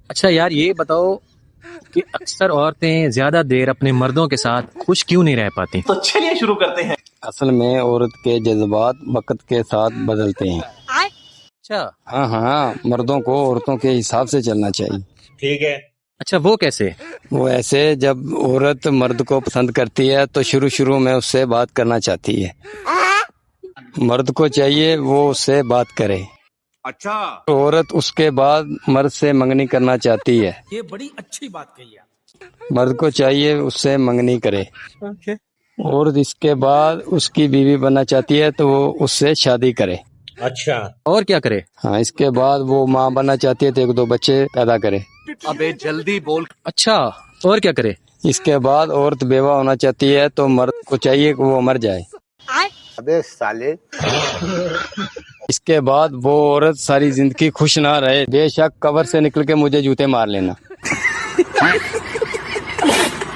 अच्छा यार, ये बताओ कि अक्सर औरतें ज्यादा देर अपने मर्दों के साथ खुश क्यों नहीं रह पाती? तो चलिए शुरू करते हैं। असल में औरत के जज्बात वक्त के साथ बदलते हैं। अच्छा। हाँ हाँ, मर्दों को औरतों के हिसाब से चलना चाहिए। ठीक है। अच्छा, वो कैसे? वो ऐसे, जब औरत मर्द को पसंद करती है तो शुरू शुरू में उससे बात करना चाहती है। मर्द को चाहिए वो उससे बात करे। अच्छा। तो औरत उसके बाद मर्द से मंगनी करना चाहती है। ये बड़ी अच्छी बात कही आप। मर्द को चाहिए उससे मंगनी करे। और इसके बाद उसकी बीवी बनना चाहती है तो वो उससे शादी करे। अच्छा। और क्या करे? हाँ, इसके बाद वो माँ बनना चाहती है तो एक दो बच्चे पैदा करे। अबे जल्दी बोल। अच्छा, और क्या करे? इसके बाद औरत बेवा होना चाहती है तो मर्द को चाहिए कि वो मर जाए। अबे साले। इसके बाद वो औरत सारी जिंदगी खुश ना रहे, बेशक कब्र से निकल के मुझे जूते मार लेना।